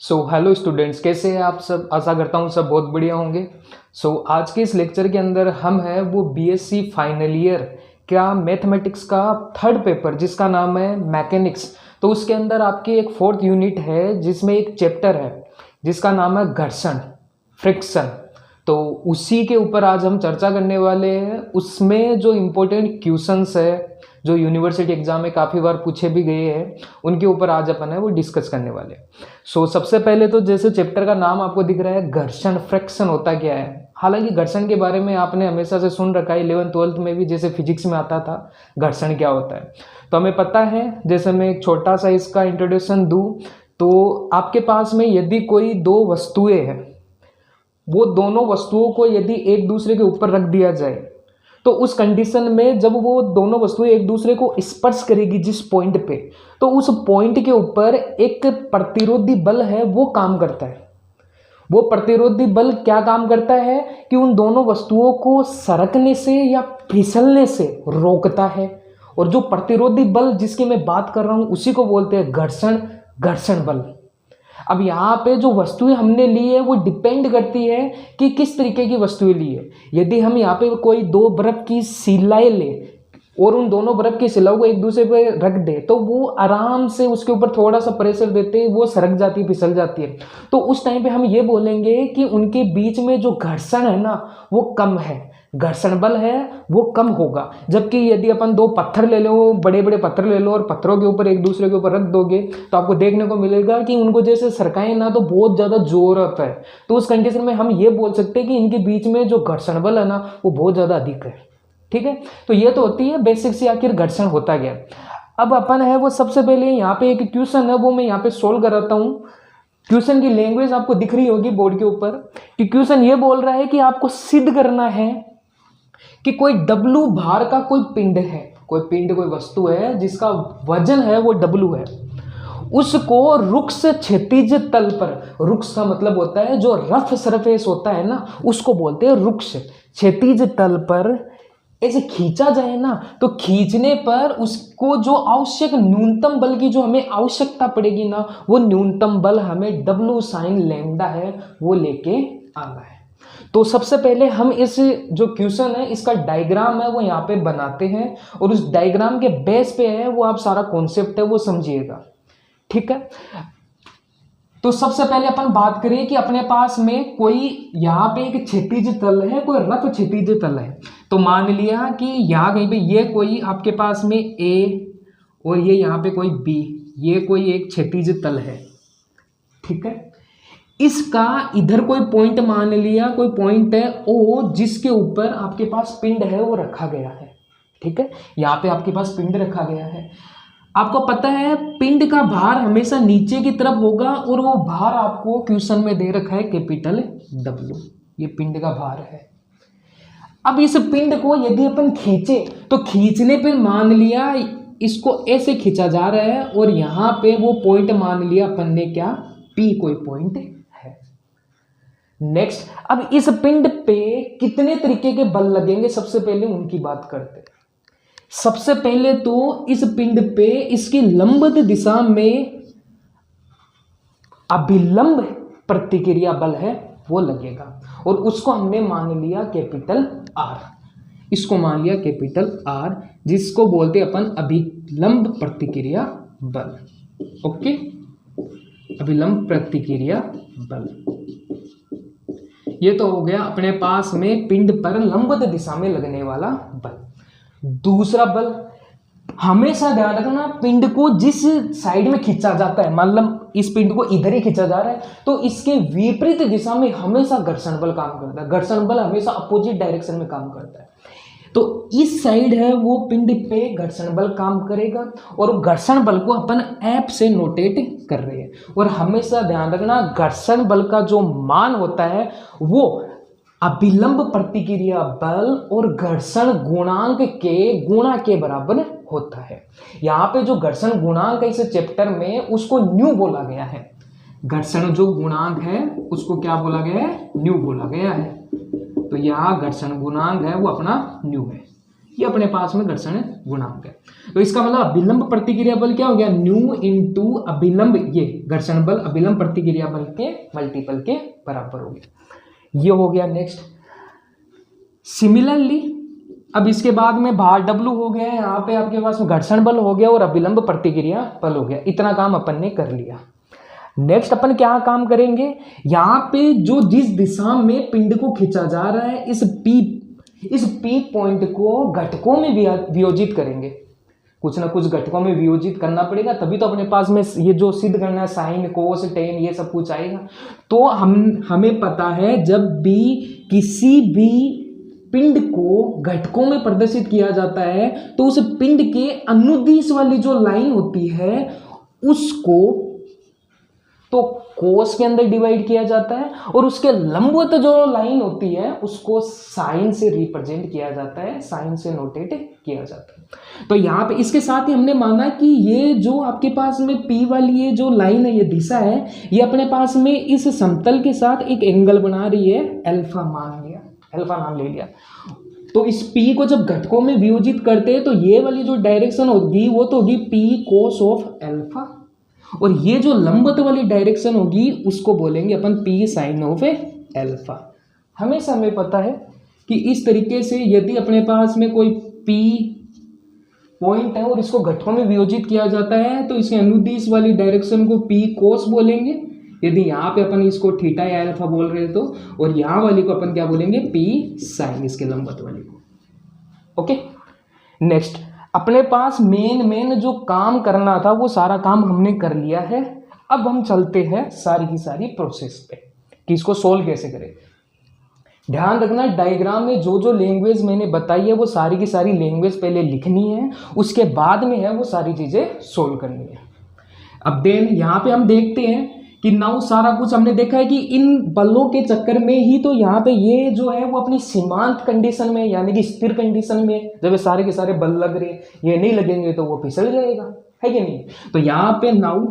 Hello students, कैसे हैं आप सब। आशा करता हूँ सब बहुत बढ़िया होंगे। आज के इस लेक्चर के अंदर हम हैं वो बीएससी फाइनल ईयर का मैथमेटिक्स का थर्ड पेपर जिसका नाम है मैकेनिक्स। तो उसके अंदर आपकी एक फोर्थ यूनिट है जिसमें एक चैप्टर है जिसका नाम है घर्षण, फ्रिक्शन। तो उसी के ऊपर आज हम चर्चा करने वाले हैं। उसमें जो इम्पोर्टेंट क्वेश्चंस है जो यूनिवर्सिटी एग्जाम में काफ़ी बार पूछे भी गए हैं उनके ऊपर आज अपन है वो डिस्कस करने वाले हैं। सबसे पहले तो जैसे चैप्टर का नाम आपको दिख रहा है घर्षण, फ्रिक्शन होता क्या है। हालांकि घर्षण के बारे में आपने हमेशा से सुन रखा है, 11th-12th में भी जैसे फिजिक्स में आता था घर्षण क्या होता है तो हमें पता है। जैसे मैं एक छोटा सा इसका इंट्रोडक्शन दूँ तो आपके पास में यदि कोई दो वस्तुएं हैं, वो दोनों वस्तुओं को यदि एक दूसरे के ऊपर रख दिया जाए तो उस कंडीशन में जब वो दोनों वस्तुएं एक दूसरे को स्पर्श करेगी जिस पॉइंट पे, तो उस पॉइंट के ऊपर एक प्रतिरोधी बल है वो काम करता है। वो प्रतिरोधी बल क्या काम करता है कि उन दोनों वस्तुओं को सरकने से या फिसलने से रोकता है। और जो प्रतिरोधी बल जिसकी मैं बात कर रहा हूं उसी को बोलते हैं घर्षण, घर्षण बल। अब यहाँ पे जो वस्तुएं हमने ली है वो डिपेंड करती है कि किस तरीके की वस्तुएं ली है। यदि हम यहाँ पे कोई दो बर्फ की सिलाई ले और उन दोनों बर्फ की सिलाओं को एक दूसरे पे रख दे तो वो आराम से उसके ऊपर थोड़ा सा प्रेशर देते वो सरक जाती है, फिसल जाती है। तो उस टाइम पे हम ये बोलेंगे कि उनके बीच में जो घर्षण है ना वो कम है, घर्षण बल है वो कम होगा। जबकि यदि अपन दो पत्थर ले लो, बड़े बड़े पत्थर ले लो और पत्थरों के ऊपर एक दूसरे के ऊपर रख दोगे तो आपको देखने को मिलेगा कि उनको जैसे सरकाएं ना तो बहुत ज़्यादा जोर आता है। तो उस कंडीशन में हम ये बोल सकते हैं कि इनके बीच में जो घर्षण बल है ना वो बहुत ज़्यादा अधिक है। ठीक है, तो ये तो होती है बेसिक से आखिर घर्षण होता गया। अब अपन है वो सबसे पहले यहाँ पे एक क्वेश्चन है वो मैं यहाँ पे सोल्व कराता हूँ। क्वेश्चन की लैंग्वेज आपको दिख रही होगी बोर्ड के ऊपर कि क्वेश्चन ये बोल रहा है कि आपको सिद्ध करना है कि कोई W भार का कोई पिंड है, कोई वस्तु है जिसका वजन है वो W है, उसको रुक्ष क्षैतिज तल पर, रुक्ष का मतलब होता है जो रफ सरफेस होता है ना उसको बोलते हैं रुक्ष, क्षैतिज तल पर ऐसे खींचा जाए ना तो खींचने पर उसको जो आवश्यक न्यूनतम बल की जो हमें आवश्यकता पड़ेगी ना वो न्यूनतम बल हमें W sin लैम्डा है वो लेके आना है। तो सबसे पहले हम इस जो क्वेश्चन है इसका डायग्राम है वो यहाँ पे बनाते हैं और उस डायग्राम के बेस पे है वो आप सारा कॉन्सेप्ट है वो समझिएगा। ठीक है, तो सबसे पहले अपन बात करें कि अपने पास में कोई यहाँ पे एक क्षैतिज तल है, कोई रफ क्षैतिज तल है। तो मान लिया कि यहाँ कहीं पे ये कोई आपके पास में A और ये यहाँ पे कोई B, ये कोई एक क्षैतिज तल है। ठीक है, इसका इधर कोई पॉइंट मान लिया, कोई पॉइंट है O जिसके ऊपर आपके पास पिंड है वो रखा गया है। ठीक है, यहाँ पे आपके पास पिंड रखा गया है। आपको पता है पिंड का भार हमेशा नीचे की तरफ होगा और वो भार आपको क्वेश्चन में दे रखा है कैपिटल W, ये पिंड का भार है। अब इस पिंड को यदि अपन खींचे तो खींचने पे मान लिया इसको ऐसे खींचा जा रहा है और यहाँ पे वो पॉइंट मान लिया अपन ने क्या P कोई पॉइंट है। नेक्स्ट, अब इस पिंड पे कितने तरीके के बल लगेंगे सबसे पहले उनकी बात करते हैं। सबसे पहले तो इस पिंड पे इसकी लंबवत दिशा में अभिलंब प्रतिक्रिया बल है वो लगेगा और उसको हमने मान लिया कैपिटल R, इसको मान लिया कैपिटल R जिसको बोलते अपन अभिलंब प्रतिक्रिया बल। ओके, अभिलंब प्रतिक्रिया बल ये तो हो गया अपने पास में पिंड पर लंबवत दिशा में लगने वाला बल। दूसरा बल हमेशा ध्यान रखना, पिंड को जिस साइड में खींचा जाता है, मतलब इस पिंड को इधर ही खींचा जा रहा है तो इसके विपरीत दिशा में हमेशा घर्षण बल काम करता है। घर्षण बल हमेशा अपोजिट डायरेक्शन में काम करता है। तो इस साइड है वो पिंड पे घर्षण बल काम करेगा और घर्षण बल को अपन F से नोटेट कर रहे हैं। और हमेशा ध्यान रखना घर्षण बल का जो मान होता है वो अभिलंब प्रतिक्रिया बल और घर्षण गुणांक के गुणा के बराबर होता है। यहाँ पे जो घर्षण गुणांक है इस चैप्टर में उसको न्यू बोला गया है। घर्षण जो गुणांक है उसको क्या बोला गया है, न्यू बोला गया है। तो यहाँ घर्षण गुणांक है वो अपना न्यू है। ये अपने पास में घर्षण गुणांक है। तो इसका मतलब अभिलंब प्रतिक्रिया बल क्या हो गया, न्यू इंटू अभिलंब, ये घर्षण बल अभिलंब प्रतिक्रिया बल के मल्टीपल के बराबर हो गया। ये हो गया। नेक्स्ट सिमिलरली अब इसके बाद में भार W हो गया, यहाँ पे आपके पास घर्षण बल हो गया और अभिलंब प्रतिक्रिया बल हो गया। इतना काम अपन ने कर लिया। नेक्स्ट अपन क्या काम करेंगे, यहाँ पे जो जिस दिशा में पिंड को खींचा जा रहा है इस P पॉइंट को घटकों में वियोजित करेंगे। कुछ ना कुछ घटकों में वियोजित करना पड़ेगा, तभी तो अपने पास में ये जो सिद्ध करना है साइन कोस टेन ये सब कुछ आएगा। तो हमें पता है जब भी किसी भी पिंड को घटकों में प्रदर्शित किया जाता है तो उस पिंड के अनुदिश वाली जो लाइन होती है उसको तो कोस के अंदर डिवाइड किया जाता है और उसके लंबवत जो लाइन होती है उसको साइन से रिप्रेजेंट किया जाता है, साइन से नोटेट किया जाता है। तो यहाँ पे इसके साथ ही हमने माना कि ये जो आपके पास में P वाली ये जो लाइन है, ये दिशा है, ये अपने पास में इस समतल के साथ एक एंगल बना रही है, अल्फा मान लिया, अल्फा नाम ले लिया। तो इस P को जब घटकों में वियोजित करते हैं तो ये वाली जो डायरेक्शन होगी वो तो होगी P कोस ऑफ अल्फा, और ये जो लंबवत वाली डायरेक्शन होगी उसको बोलेंगे अपन P साइन ऑफ अल्फा। हमेशा हमें पता है कि इस तरीके से यदि अपने पास में कोई P पॉइंट है और इसको घटकों में वियोजित किया जाता है तो इसके अनुदिश वाली डायरेक्शन को P कोस बोलेंगे, यदि यहाँ पे अपन इसको थीटा या अल्फा बोल रहे तो, और यहाँ वाली को अपन क्या बोलेंगे, P साइन, इसके लंबवत वाली को। ओके, नेक्स्ट अपने पास मेन जो काम करना था वो सारा काम हमने कर लिया है। अब हम चलते हैं सारी की सारी प्रोसेस पे कि इसको सोल्व कैसे करें। ध्यान रखना डायग्राम में जो लैंग्वेज मैंने बताई है वो सारी की सारी लैंग्वेज पहले लिखनी है, उसके बाद में है वो सारी चीज़ें सोल्व करनी है। अब देन यहाँ पे हम देखते हैं कि नाउ सारा कुछ हमने देखा है कि इन बलों के चक्कर में ही तो यहाँ पे ये जो है वो अपनी सीमांत कंडीशन में यानी कि स्थिर कंडीशन में, जब ये सारे के सारे बल लग रहे हैं, ये नहीं लगेंगे तो वो फिसल जाएगा, है कि नहीं। तो यहाँ पे नाउ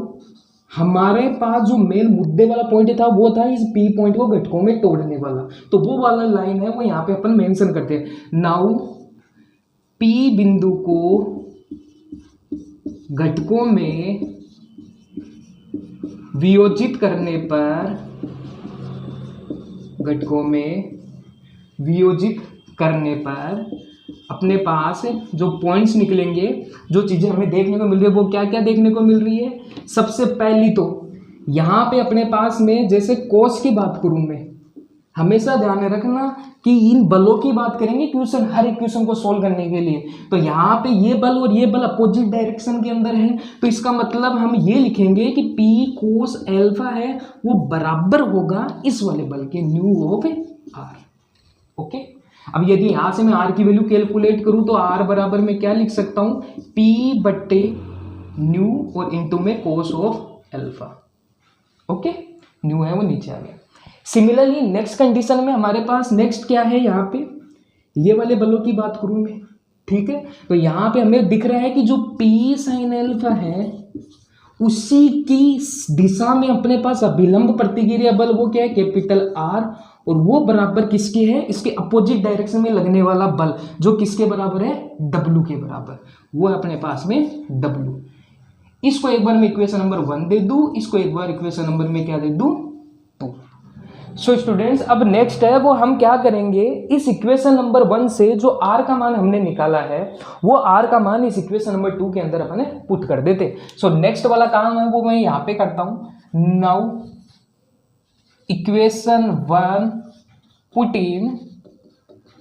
हमारे पास जो मेन मुद्दे वाला पॉइंट था वो था इस P पॉइंट को घटकों में तोड़ने वाला, तो वो वाला लाइन है वो यहाँ पे अपन मेंशन करते हैं। नाउ P बिंदु को घटकों में वियोजित करने पर, घटकों में वियोजित करने पर अपने पास जो पॉइंट्स निकलेंगे, जो चीज़ें हमें देखने को मिल रही है वो क्या क्या देखने को मिल रही है। सबसे पहली तो यहाँ पे अपने पास में जैसे कोस की बात करूँ मैं, हमेशा ध्यान में रखना कि इन बलों की बात करेंगे क्वेश्चन, हर एक क्वेश्चन को सोल्व करने के लिए। तो यहाँ पे ये बल और ये बल अपोजिट डायरेक्शन के अंदर है, तो इसका मतलब हम ये लिखेंगे कि P कोस अल्फा है वो बराबर होगा इस वाले बल के न्यू ऑफ R। ओके, अब यदि यहाँ से मैं R की वैल्यू कैलकुलेट करूँ तो R बराबर में क्या लिख सकता हूँ, P बट्टे न्यू और इंटू में कोस ऑफ अल्फा। ओके, न्यू है वो नीचे आ गया। सिमिलरली नेक्स्ट कंडीशन में हमारे पास नेक्स्ट क्या है, यहाँ पे ये वाले बलों की बात करूँ मैं, ठीक है। तो यहाँ पे हमें दिख रहा है कि जो P साइन अल्फा है उसी की दिशा में अपने पास अभिलंब प्रतिक्रिया बल वो क्या है, कैपिटल R, और वो बराबर किसके है, इसके अपोजिट डायरेक्शन में लगने वाला बल जो किसके बराबर है, W के बराबर, वो है अपने पास में W। इसको एक बार मैं इक्वेशन नंबर 1 दे दूँ, इसको एक बार इक्वेशन नंबर में क्या दे दूँ, 2। सो स्टूडेंट्स अब नेक्स्ट है वो हम क्या करेंगे, इस इक्वेशन नंबर 1 से जो R का मान हमने निकाला है वो R का मान इस इक्वेशन नंबर 2 के अंदर अपने पुट कर देते। सो नेक्स्ट वाला काम है वो मैं यहाँ पे करता हूँ। Now equation 1 put in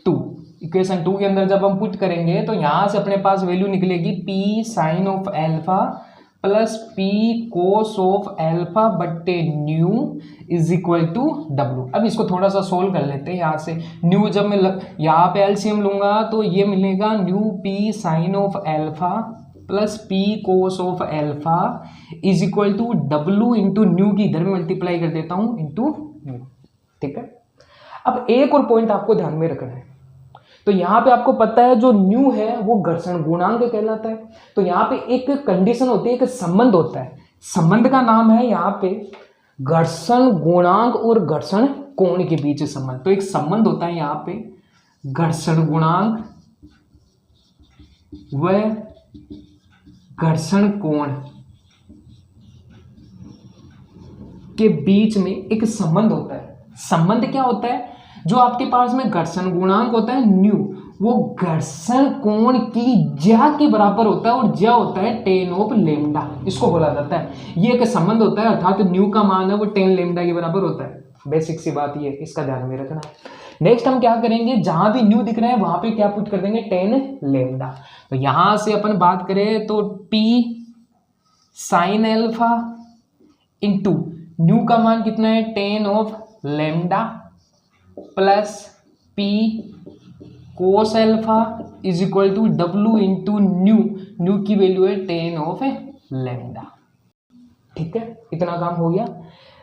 2, equation 2 के अंदर जब हम पुट करेंगे तो यहाँ से अपने पास वैल्यू निकलेगी P sine of alpha plus P cos of alpha बट्टे nu is equal to W। अब इसको थोड़ा सा सोल्व कर लेते हैं। यहाँ से न्यू जब मैं यहाँ पे एलसीएम लूंगा तो ये मिलेगा mu P sine of alpha plus P cos of alpha is equal to W into mu की इधर में मल्टीप्लाई कर देता हूँ इंटू न्यू, ठीक है। अब एक और पॉइंट आपको ध्यान में रखना है, तो यहाँ पे आपको पता है जो न्यू है वो घर्षण गुणांक कहलाता है। तो यहाँ पे एक कंडीशन होती है, एक संबंध होता है, संबंध का नाम है यहाँ पे घर्षण गुणांक और घर्षण कोण के बीच संबंध। तो एक संबंध होता है यहाँ पे घर्षण गुणांक व घर्षण कोण के बीच में एक संबंध होता है। संबंध क्या होता है? जो आपके पास में घर्षण गुणांक होता है न्यू, वो घर्षण कोण की ज्या के बराबर होता है और ज्या होता है tan ऑफ लेमडा, इसको बोला जाता है। ये एक संबंध होता है, अर्थात न्यू का मान है वो tan लेमडा के बराबर होता है। बेसिक सी बात ये, इसका ध्यान में रखना है। नेक्स्ट हम क्या करेंगे, जहां भी न्यू दिख रहा है वहां पे क्या पुट कर देंगे, tan लेमडा। तो यहां से अपन बात करें तो p sin alpha into mu का मान कितना है, tan of lambda plus p cos alpha is equal to w into mu, mu की वैल्यू है tan ऑफ लेमडा। ठीक है, इतना काम हो गया।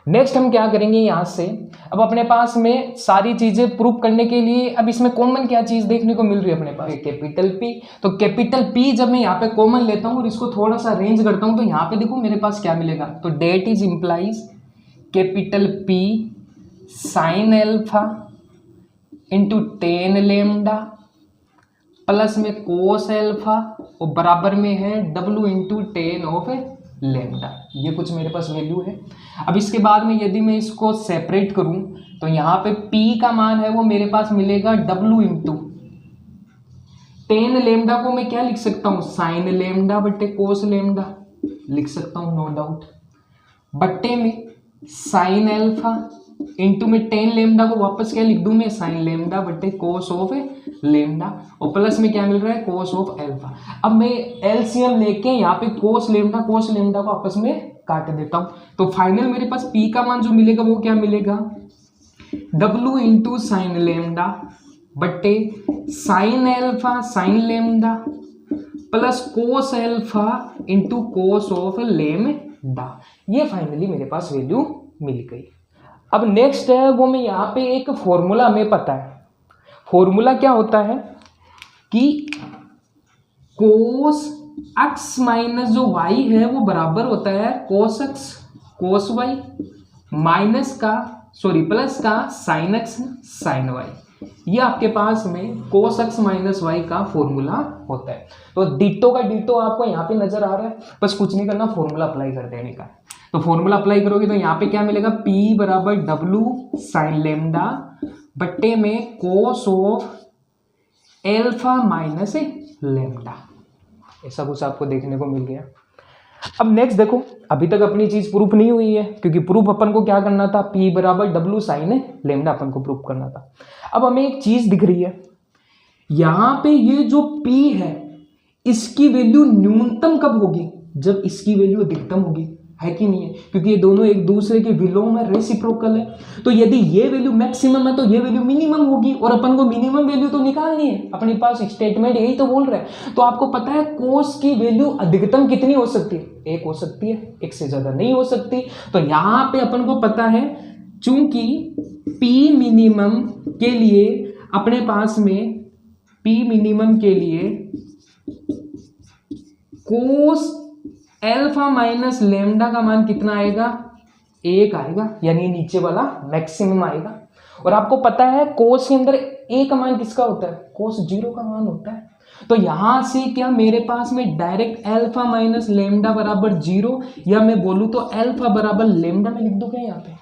नेक्स्ट हम क्या करेंगे यहां से, अब अपने पास में सारी चीजें प्रूव करने के लिए अब इसमें कॉमन क्या चीज देखने को मिल रही है अपने पास, कैपिटल P। तो कैपिटल P जब मैं यहाँ पे कॉमन लेता हूँ और इसको थोड़ा सा अरेंज करता हूँ तो यहाँ पे देखो मेरे पास क्या मिलेगा, तो that is implies capital P sine alpha into tan lambda plus में कोस अल्फा और बराबर में है w into tan of lambda. ये कुछ मेरे पास वैल्यू है। अब इसके बाद में यदि मैं इसको सेपरेट करूं तो यहाँ पे p का मान है वो मेरे पास मिलेगा w इंटू tan लेमडा को मैं क्या लिख सकता हूँ, साइन लेमडा बट्टे कोस लेमडा लिख सकता हूँ नो डाउट, बट्टे में साइन अल्फा इंटू में tan लेमडा को वापस क्या लिख दूं मैं, साइन लेमडा बट्टे कोस ऑफ लेमडा और प्लस में क्या मिल रहा है, कोस ऑफ अल्फा। अब मैं एलसीएम लेके यहाँ पे कोस लेमडा को आपस में काट देता हूँ, तो फाइनल मेरे पास p का मान जो मिलेगा वो क्या मिलेगा, w इंटू साइन लेमडा बट्टे sine alpha sign lambda plus cos alpha into cos of lambda. ये फाइनली मेरे पास वैल्यू मिल गई। अब नेक्स्ट है वो मैं यहाँ पे एक फॉर्मूला हमें पता है, फॉर्मूला क्या होता है कि कोस x माइनस जो y है वो बराबर होता है कोस x कोस y माइनस का प्लस का साइन x साइन y। ये आपके पास में कोस x माइनस y का फॉर्मूला होता है। तो डिटो का डिटो आपको यहाँ पे नजर आ रहा है, बस कुछ नहीं करना, फॉर्मूला अप्लाई कर देने का। तो फॉर्मूला अप्लाई करोगे तो यहाँ पे क्या मिलेगा, p बराबर w साइन लेमडा बट्टे में cos of alpha minus lambda. ऐसा कुछ आपको देखने को मिल गया। अब नेक्स्ट देखो, अभी तक अपनी चीज प्रूफ नहीं हुई है क्योंकि प्रूफ अपन को क्या करना था, p बराबर w साइन लेमडा अपन को प्रूफ करना था। अब हमें एक चीज दिख रही है यहाँ पे, ये जो p है इसकी वैल्यू न्यूनतम कब होगी, जब इसकी वैल्यू अधिकतम होगी, है कि नहीं है, क्योंकि ये दोनों एक दूसरे के विलोम है, रेसिप्रोकल है। तो यदि ये वैल्यू मैक्सिमम है तो ये वैल्यू मिनिमम होगी और अपन को मिनिमम वैल्यू तो निकालनी है, अपने पास स्टेटमेंट यही तो बोल रहा है। तो आपको पता है कोस की वैल्यू अधिकतम कितनी हो सकती है, 1 हो सकती है, 1 से ज्यादा नहीं हो सकती। तो यहाँ पे अपन को पता है चूंकि p मिनिमम के लिए अपने पास में p मिनिमम के लिए कोस एल्फा माइनस लेमडा का मान कितना आएगा, 1 आएगा, यानी नीचे वाला मैक्सिमम आएगा। और आपको पता है कोस के अंदर a का मान किसका होता है, कोस 0 का मान होता है। तो यहां से क्या मेरे पास में डायरेक्ट एल्फा माइनस लेमडा बराबर 0, या मैं बोलूं तो एल्फा बराबर लेमडा में लिख दो क्या यहाँ पे,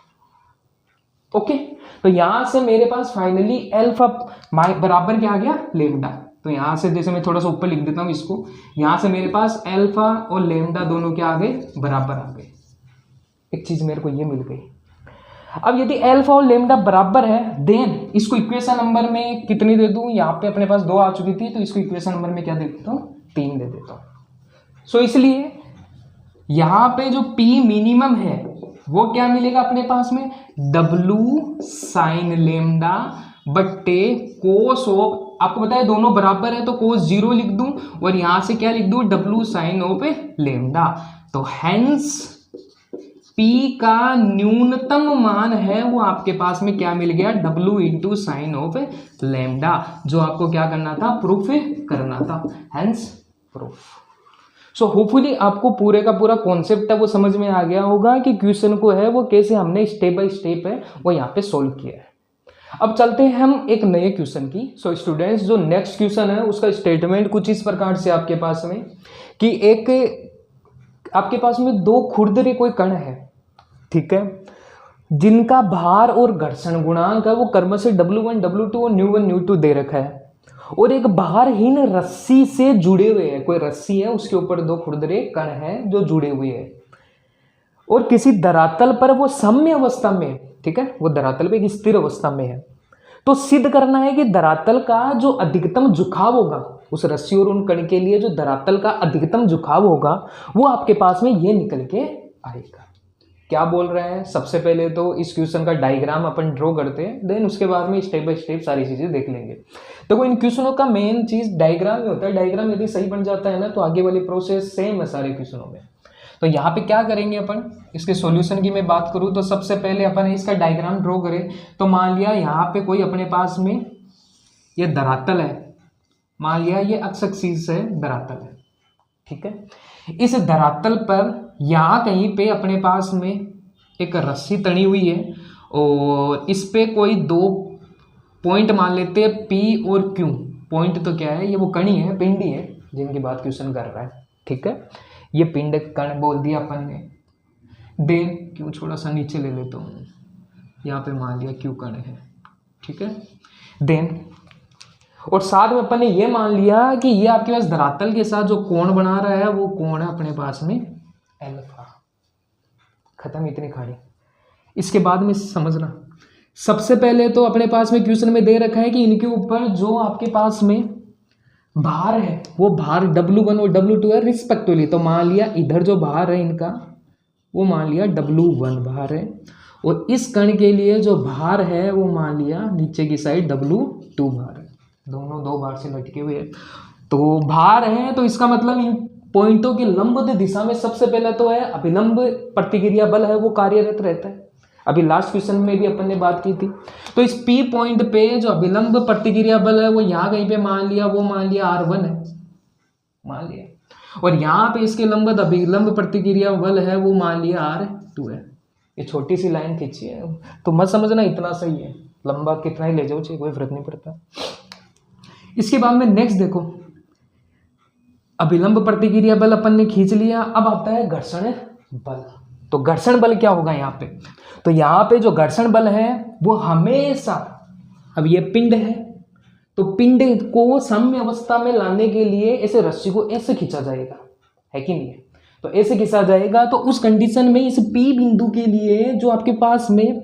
ओके। तो यहां से मेरे पास फाइनली एल्फा बराबर क्या आ गया, लेमडा। तो यहाँ से जैसे मैं थोड़ा सा ऊपर लिख देता हूँ इसको, यहाँ से मेरे पास एल्फा और लेमडा दोनों क्या आ गए, बराबर आ गए। एक चीज मेरे को ये मिल गई। अब यदि एल्फा और लेमडा बराबर है देन इसको इक्वेशन नंबर में कितनी दे दूं, यहाँ पे अपने पास 2 आ चुकी थी तो इसको इक्वेशन नंबर में क्या दे देता हूँ, 3 दे देता हूँ। सो इसलिए यहाँ पे जो p मिनिमम है वो क्या मिलेगा अपने पास में, w साइन लेमडा बट्टे कोस ऑफ, आपको पता है दोनों बराबर है तो कोस 0 लिख दूं और यहां से क्या लिख दूं, w साइन ऑफ लेमडा। तो हेंस p का न्यूनतम मान है वो आपके पास में क्या मिल गया, w into sine of lambda, जो आपको क्या करना था, प्रूफ करना था, हेंस प्रूफ। सो होपफुली आपको पूरे का पूरा कॉन्सेप्ट है वो समझ में आ गया होगा कि क्वेश्चन को है वो कैसे हमने स्टेप बाय स्टेप है वो यहाँ पे सोल्व किया है। अब चलते हैं हम एक नए क्वेश्चन की। सो स्टूडेंट्स, जो नेक्स्ट क्वेश्चन है उसका स्टेटमेंट कुछ इस प्रकार से आपके पास में कि एक आपके पास में दो खुरदरे कोई कण है, ठीक है, जिनका भार और घर्षण गुणांक है वो क्रमशः W1 W2 और ν1 ν2 दे रखा है, और एक भारहीन रस्सी से जुड़े हुए हैं। कोई रस्सी है, उसके ऊपर दो खुरदरे कण हैं जो जुड़े हुए हैं, और किसी धरातल पर वो साम्य अवस्था में है, ठीक है, वो धरातल पे एक स्थिर अवस्था में है। तो सिद्ध करना है कि धरातल का जो अधिकतम झुकाव होगा, उस रस्सी और उन कण के लिए जो धरातल का अधिकतम झुकाव होगा वो आपके पास में ये निकल के आएगा। क्या बोल रहे हैं, सबसे पहले तो इस क्वेश्चन का डायग्राम अपन ड्रॉ करते हैं, देन उसके बाद में स्टेप बाय स्टेप सारी चीजें देख लेंगे। तो इन क्वेश्चनों का मेन चीज डायग्राम ही होता है। डायग्राम यदि सही बन जाता है ना तो आगे वाली प्रोसेस सेम है सारे क्वेश्चनों में। तो यहाँ पे क्या करेंगे अपन, इसके सॉल्यूशन की मैं बात करूँ तो सबसे पहले अपन इसका डायग्राम ड्रॉ करें। तो मान लिया यहाँ पे कोई अपने पास में ये धरातल है, मान लिया ये अक्ष एक्सिस से धरातल है, ठीक है। इस धरातल पर यहाँ कहीं पे अपने पास में एक रस्सी तनी हुई है, और इस पे कोई दो पॉइंट मान लेते हैं P और Q। पॉइंट तो क्या है, ये वो कणी है, पिंडी है जिनकी बात क्वेश्चन कर रहा है, ठीक है। ये पिंड कण बोल दिया अपन ने। देन क्यों थोड़ा सा नीचे ले लेता हूँ, यहाँ पे मान लिया Q कण है, ठीक है। देन और साथ में अपन ने ये मान लिया कि ये आपके पास धरातल के साथ जो कोण बना रहा है वो कोण है अपने पास में अल्फा। खत्म इतनी खाड़ी। इसके बाद में समझना, सबसे पहले तो अपने पास में क्वेश्चन में दे रखा है कि इनके ऊपर जो आपके पास में भार है वो भार W1 और W2 है रिस्पेक्टिवली। तो मान लिया इधर जो भार है इनका वो मान लिया W1 भार है, और इस कण के लिए जो भार है वो मान लिया नीचे की साइड W2 भार है। दोनों दो भार से लटके हुए हैं। तो भार है तो इसका मतलब इन पॉइंटों के लंबवत दिशा में सबसे पहला तो है अभिलंब प्रतिक्रिया बल है वो कार्यरत रहता है। अभी लास्ट क्वेश्चन में भी अपन ने बात की थी। तो इस P पॉइंट पे जो अभिलंब प्रतिक्रिया बल है वो यहाँ कहीं पे मान लिया R1 है, मान लिया, और यहाँ पे इसके लंबवत अभिलंब प्रतिक्रिया बल है वो मान लिया R2 है। ये छोटी सी लाइन खींची है तो मत समझना इतना सही है, लंबा कितना ही ले जाओ चाहिए कोई फर्क नहीं पड़ता। इसके बाद में नेक्स्ट देखो, अभिलंब प्रतिक्रिया बल अपन ने खींच लिया। अब आता है घर्षण बल। तो घर्षण बल क्या होगा यहाँ पे, तो यहाँ पे जो घर्षण बल है वो हमेशा, अब ये पिंड है तो पिंड को साम्य अवस्था में लाने के लिए ऐसे रस्सी को ऐसे खींचा जाएगा, है कि नहीं है। तो ऐसे खींचा जाएगा तो उस कंडीशन में इस P बिंदु के लिए जो आपके पास में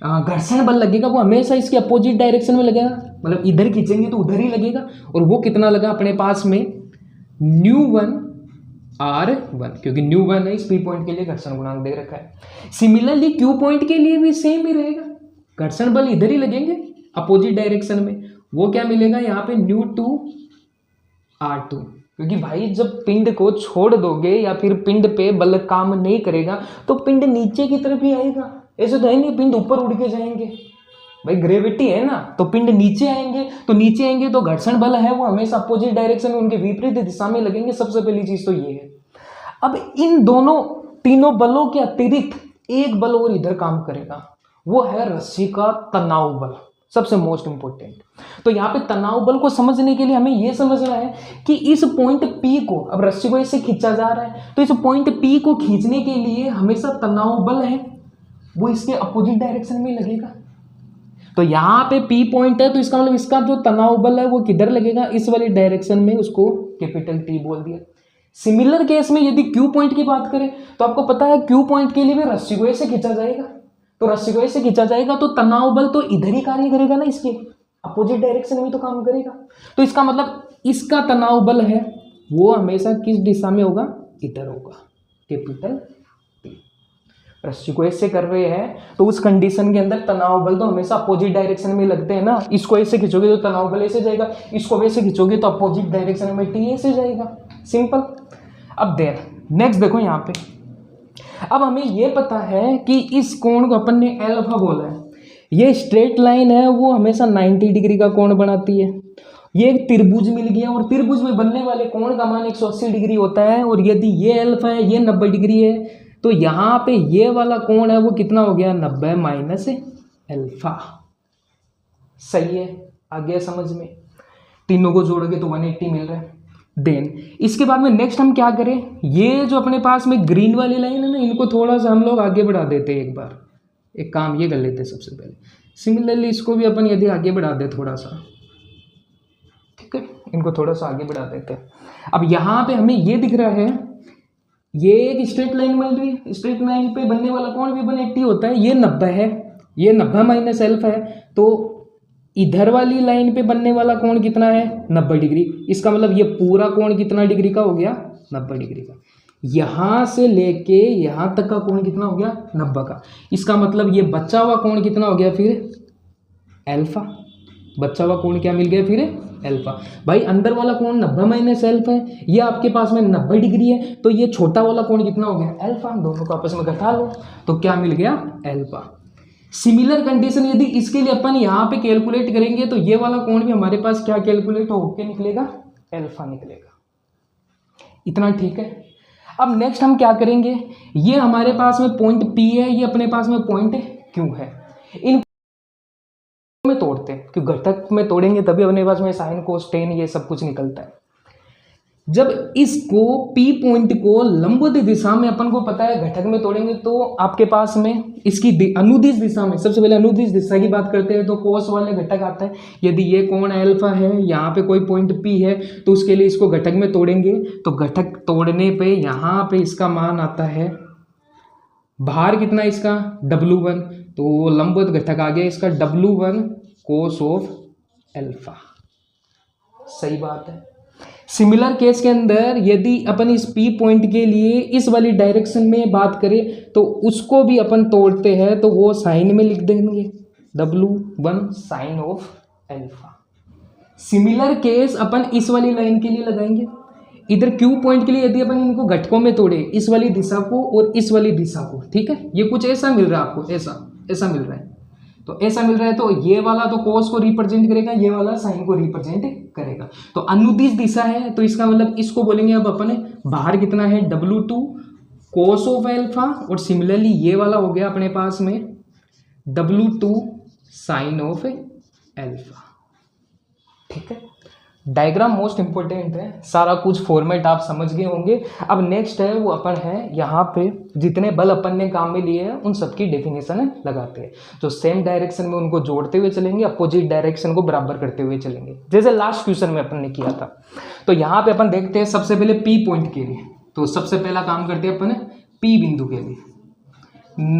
घर्षण बल लगेगा वो हमेशा इसके अपोजिट डायरेक्शन में लगेगा, मतलब इधर खींचेंगे तो उधर ही लगेगा। और वो कितना लगा अपने पास में ν1 R1, क्योंकि ν1 है इस P पॉइंट के लिए घर्षण गुणांक दे रखा है। सिमिलरली Q पॉइंट के लिए भी सेम ही रहेगा, घर्षण बल इधर ही लगेंगे अपोजिट डायरेक्शन में। वो क्या मिलेगा यहाँ पे ν2 R2, क्योंकि भाई जब पिंड को छोड़ दोगे या फिर पिंड पे बल काम नहीं करेगा तो पिंड नीचे की तरफ ही आएगा। ऐसे तो है नहीं पिंड ऊपर उड़ के जाएंगे, भाई ग्रेविटी है ना, तो पिंड नीचे आएंगे, तो नीचे आएंगे तो घर्षण बल है वो हमेशा अपोजिट डायरेक्शन में उनके विपरीत दिशा में लगेंगे। सबसे पहली चीज तो ये है। अब इन दोनों तीनों बलों के अतिरिक्त एक बल और इधर काम करेगा, वो है रस्सी का तनाव बल, सबसे मोस्ट इंपोर्टेंट। तो यहाँ पे तनाव बल को समझने के लिए हमें यह समझना है कि इस पॉइंट P को, अब रस्सी को ऐसे खींचा जा रहा है तो इस पॉइंट P को खींचने के लिए हमेशा तनाव बल है वो इसके अपोजिट डायरेक्शन में लगेगा। तो यहाँ पे P पॉइंट है तो इसका मतलब इसका जो तनाव बल है वो किधर लगेगा, इस वाली डायरेक्शन में, उसको कैपिटल T बोल दिया। सिमिलर केस में यदि Q पॉइंट की बात करें तो आपको पता है Q पॉइंट के लिए भी रस्सी को ऐसे खींचा जाएगा, तो रस्सी को ऐसे खींचा जाएगा तो तनाव बल तो इधर ही कार्य करेगा ना, इसके अपोजिट डायरेक्शन में तो काम करेगा। तो इसका मतलब इसका तनाव बल है वो हमेशा किस दिशा में होगा, इधर होगा, कैपिटल T। रस्सी को ऐसे कर रहे हैं तो उस कंडीशन के अंदर तनाव बल तो हमेशा अपोजिट डायरेक्शन में लगते हैं ना। इसको ऐसे खींचोगे तो तनाव बल ऐसे जाएगा, इसको वैसे खींचोगे तो अपोजिट डायरेक्शन में T ऐसे जाएगा, सिंपल। अब देर नेक्स्ट देखो यहाँ पे, अब हमें यह पता है कि इस कोण को अपन ने अल्फा बोला है, ये स्ट्रेट लाइन है वो हमेशा 90 डिग्री का कोण बनाती है। ये एक त्रिभुज मिल गया और त्रिभुज में बनने वाले कोण का मान 180 डिग्री होता है, और यदि ये अल्फा है ये 90 डिग्री है तो यहाँ पे ये वाला कोण है वो कितना हो गया, 90 माइनस अल्फा। सही है, आ गया समझ में। तीनों को जोड़ोगे तो 180 मिल रहा है। देन इसके बाद में नेक्स्ट हम क्या करें, ये जो अपने पास में ग्रीन वाली लाइन है ना, इनको थोड़ा सा हम लोग आगे बढ़ा देते हैं। एक बार एक काम ये कर लेते हैं सबसे पहले। सिमिलरली इसको भी अपन यदि आगे बढ़ा दे थोड़ा सा, ठीक है, इनको थोड़ा सा आगे बढ़ा देते हैं। अब यहाँ पे हमें ये दिख रहा है, ये एक स्ट्रेट लाइन बन रही है। स्ट्रेट लाइन पे बनने वाला कोण भी 180 होता है। ये 90 है, ये 90 माइनस एल्फा है। तो इधर वाली लाइन पे बनने वाला कोण कितना है, 90 डिग्री। इसका मतलब ये पूरा कोण कितना डिग्री का हो गया, 90 डिग्री का। यहाँ से लेके यहाँ तक का कोण कितना हो गया, 90 का। इसका मतलब ये बचा हुआ कोण कितना हो गया फिर, एल्फा। बचा हुआ कोण क्या मिल गया फिर, एल्फा। भाई अंदर वाला कोण 90 माइनस एल्फा है, ये आपके पास में 90 डिग्री है, तो ये छोटा वाला कोण कितना हो गया, एल्फा। दोनों को आपस में घटा लो तो क्या मिल गया, एल्फा। सिमिलर कंडीशन यदि इसके लिए अपन यहाँ पे कैलकुलेट करेंगे तो ये वाला कोण भी हमारे पास क्या कैलकुलेट होके निकलेगा, एल्फा निकलेगा। इतना ठीक है। अब नेक्स्ट हम क्या करेंगे, ये हमारे पास में पॉइंट P है, ये अपने पास में पॉइंट Q है। इन में तोड़ते हैं, क्योंकि घटक में तोड़ेंगे तभी अपने पास में साइन कोस टेन ये सब कुछ निकलता है। जब इसको P पॉइंट को लंबवत दिशा में अपन को पता है घटक में तोड़ेंगे तो आपके पास में इसकी अनुदिश दिशा में, सबसे पहले अनुदिश दिशा की बात करते हैं तो कोस वाले घटक आता है। यदि ये कोण एल्फा है, यहाँ पे कोई पॉइंट P है, तो उसके लिए इसको घटक में तोड़ेंगे तो घटक तोड़ने पे यहाँ पे इसका मान आता है, भार कितना इसका W1, तो लंबवत घटक आ गया इसका W1 कोस ऑफ एल्फा। सही बात है। सिमिलर केस के अंदर यदि अपन इस P पॉइंट के लिए इस वाली डायरेक्शन में बात करें तो उसको भी अपन तोड़ते हैं, तो वो साइन में लिख देंगे W1 sine of alpha. Similar case अपन इस वाली लाइन के लिए लगाएंगे। इधर Q पॉइंट के लिए यदि अपन इनको घटकों में तोड़े, इस वाली दिशा को और इस वाली दिशा को, ठीक है, ये कुछ ऐसा मिल रहा है आपको, ऐसा मिल रहा है, तो ऐसा मिल रहा है, तो ये वाला तो कोस को रिप्रेजेंट करेगा, ये वाला साइन को रिप्रेजेंट करेगा। तो अनुदिश दिशा है, तो इसका मतलब इसको बोलेंगे अब अपन, बाहर कितना है W2 कोस ऑफ एल्फा, और सिमिलरली ये वाला हो गया अपने पास में W2 साइन ऑफ एल्फा। ठीक है, डायग्राम मोस्ट इंपॉर्टेंट है, सारा कुछ फॉर्मेट आप समझ गए होंगे। अब नेक्स्ट है वो अपन है यहाँ पे जितने बल अपन ने काम में लिए हैं उन सबकी डेफिनेशन लगाते हैं। जो सेम डायरेक्शन में उनको जोड़ते हुए चलेंगे, अपोजिट डायरेक्शन को बराबर करते हुए चलेंगे, जैसे लास्ट क्वेश्चन में अपन ने किया था। तो यहाँ पे अपन देखते हैं सबसे पहले P पॉइंट के लिए, तो सबसे पहला काम करते हैं अपन P बिंदु के लिए।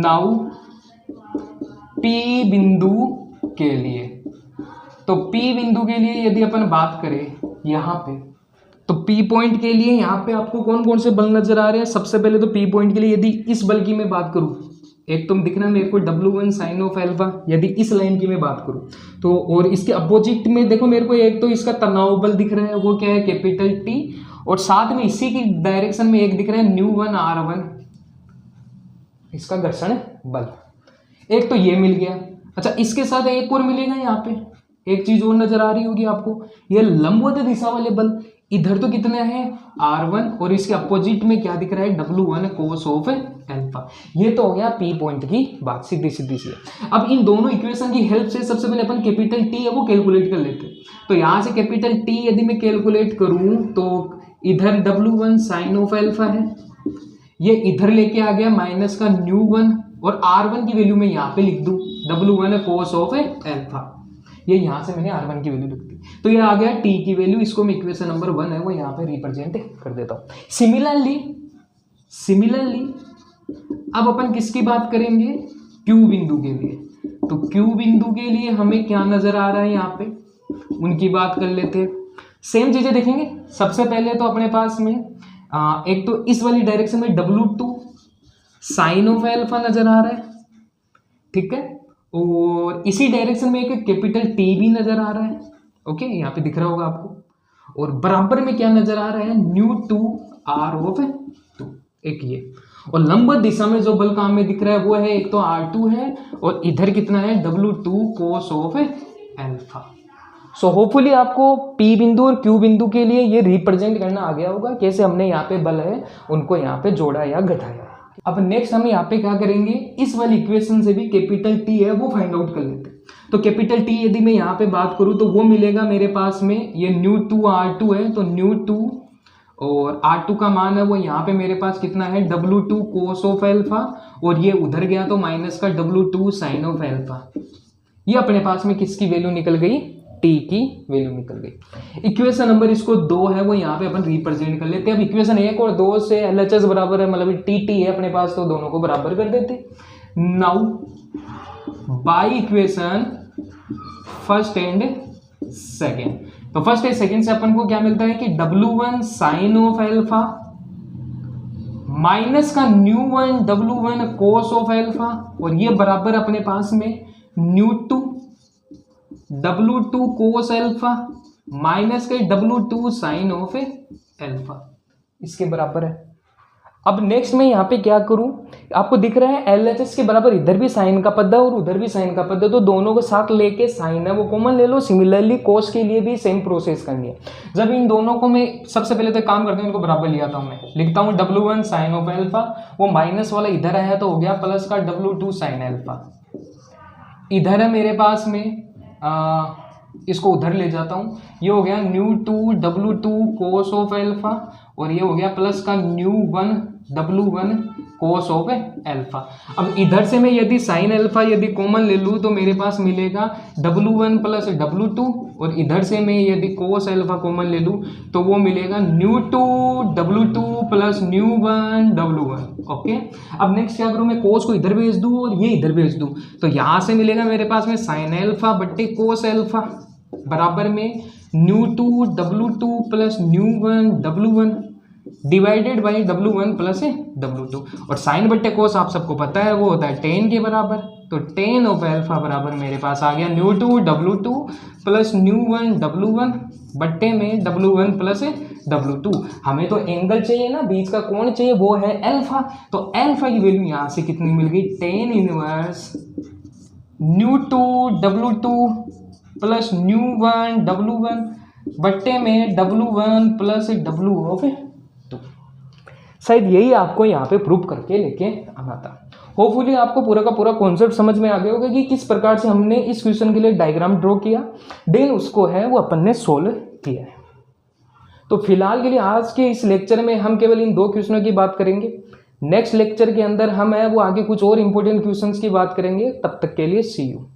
नाउ P बिंदु के लिए, तो P बिंदु के लिए यदि अपन बात करें यहाँ पे, तो P पॉइंट के लिए यहाँ पे आपको कौन कौन से बल नजर आ रहे हैं। सबसे पहले तो P पॉइंट के लिए यदि इस बल की मैं बात करूँ, एक तो दिख रहा है मेरे को W1 साइन ऑफ एल्फा, यदि इस लाइन की मैं बात करूँ तो, और इसके अपोजिट में देखो मेरे को एक तो इसका तनाव बल दिख रहा है, वो क्या है कैपिटल T, और साथ में इसी की डायरेक्शन में एक दिख रहा है न्यू1 R1, इसका घर्षण बल। एक तो ये मिल गया। अच्छा, इसके साथ एक और मिलेगा, यहाँ पे एक चीज और नजर आ रही होगी आपको, ये लंबवत दिशा वाले बल। इधर तो कितने हैं R1, और इसके अपोजिट में क्या दिख रहा है W1 कोस ऑफ एल्फा। ये तो हो गया P पॉइंट की बात, सीधी सीधी सी। अब इन दोनों इक्वेशन की हेल्प से सबसे पहले अपन कैपिटल T है वो कैलकुलेट कर लेते हैं। तो यहाँ से कैपिटल T यदि मैं कैलकुलेट करूँ तो इधर W1 साइन ऑफ एल्फा है, ये इधर लेके आ गया माइनस का न्यू1, और R1 की वैल्यू मैं यहाँ पे लिख दूँ W1 कोस ऑफ एल्फा, ये यहाँ से मैंने R1 की वैल्यू लिख दी, तो ये आ गया T की वैल्यू। इसको मैं इक्वेशन नंबर 1 है वो यहाँ पे रिप्रेजेंट कर देता हूँ। सिमिलरली अब अपन किसकी बात करेंगे, Q बिंदु के लिए। तो Q बिंदु के लिए हमें क्या नजर आ रहा है यहाँ पे, उनकी बात कर लेते हैं। सेम चीजें देखेंगे। सबसे पहले तो अपने पास में एक तो इस वाली डायरेक्शन में W2 साइन ऑफ एल्फा नजर आ रहा है, ठीक है, और इसी डायरेक्शन में एक कैपिटल T भी नजर आ रहा है, ओके, यहाँ पे दिख रहा होगा आपको। और बराबर में क्या नजर आ रहा है, न्यू2 R ऑफ 2, एक ये। और लंबवत दिशा में जो बल काम में दिख रहा है वो है एक तो R2 है, और इधर कितना है W2 cos of alpha. So hopefully आपको P बिंदु और Q बिंदु के लिए ये रिप्रेजेंट करना आ गया होगा, कैसे हमने यहाँ पे बल है उनको यहाँ पे जोड़ा या घटाया। अब नेक्स्ट हम यहाँ पे क्या करेंगे, इस वाली इक्वेशन से भी कैपिटल टी है वो फाइंड आउट कर लेते हैं। तो कैपिटल टी यदि मैं यहाँ पे बात करूँ तो वो मिलेगा मेरे पास में, ये ν2r2 है, तो ν2 और r2 का मान है वो यहाँ पे मेरे पास कितना है W2 cos ऑफ एल्फा, और ये उधर गया तो माइनस का W2 साइन ऑफ एल्फा। ये अपने पास में किसकी वैल्यू निकल गई, टी की वैल्यू निकल गई। इक्वेशन नंबर इसको 2 है वो यहाँ पे अपन रिप्रेजेंट कर लेते हैं। अब इक्वेशन 1 और 2 से LHS बराबर है, मतलब टी है अपने पास, तो दोनों को बराबर कर देते। Now by equation first and second, तो फर्स्ट एंड सेकेंड से अपन को क्या मिलता है कि W1 sine of alpha minus का ν1 W1 कोस ऑफ एल्फा, और ये बराबर अपने पास में ν2 W2 कोस एल्फा माइनस के W2 साइन ऑफ एल्फा, इसके बराबर है। अब नेक्स्ट मैं यहाँ पे क्या करूँ, आपको दिख रहा है LHS के बराबर इधर भी साइन का पद है और उधर भी साइन का पद है, तो दोनों को साथ लेके साइन है वो कॉमन ले लो। सिमिलरली कोस के लिए भी सेम प्रोसेस करनी है। जब इन दोनों को मैं सबसे पहले तो काम करता हूँ, इनको बराबर ले आता हूँ, मैं लिखता हूँ W1 साइन ऑफ एल्फा, वो माइनस वाला इधर आया तो हो गया प्लस का W2 साइन एल्फा। इधर है मेरे पास में इसको उधर ले जाता हूँ, ये हो गया ν2 W2 कोस ऑफ एल्फा, और ये हो गया प्लस का ν1 W1 कोस ऑफ एल्फा। अब इधर से मैं यदि साइन एल्फा यदि कॉमन ले लूँ तो मेरे पास मिलेगा W1 प्लस W2, और इधर से मैं यदि कोस एल्फा कॉमन ले लूँ तो वो मिलेगा ν2 W2 प्लस ν1 W1। ओके, अब नेक्स्ट क्या करूँ, मैं कोस को इधर भेज दूँ और ये इधर भेज दूँ, तो यहाँ से मिलेगा मेरे पास में साइन एल्फा बट्टे कोस एल्फा बराबर में ν2 W2 plus ν1 W1 divided by W1 plus W2, और साइन बट्टे कोस आप सबको पता है वो होता है टेन के बराबर, तो टेन ऑफ एल्फा बराबर मेरे पास आ गया ν2 W2 प्लस ν1 W1 बट्टे में W1 प्लस W2। हमें तो एंगल चाहिए ना, बीच का कोण चाहिए, वो है एल्फा, तो एल्फा की वैल्यू यहाँ से कितनी मिल गई, tan inverse ν2 W2 plus ν1 W1 बट्टे में W1 प्लस W ऑफ 2। शायद यही आपको यहाँ पे प्रूव करके लेके आना था। होपफुली आपको पूरा का पूरा कॉन्सेप्ट समझ में आ गया होगा कि किस प्रकार से हमने इस क्वेश्चन के लिए डायग्राम ड्रॉ किया, देन उसको है वो अपन ने सोल्व किया है। तो फिलहाल के लिए आज के इस लेक्चर में हम केवल इन 2 क्वेश्चनों की बात करेंगे। नेक्स्ट लेक्चर के अंदर हम है वो आगे कुछ और इंपॉर्टेंट क्वेश्चंस की बात करेंगे। तब तक के लिए सी यू।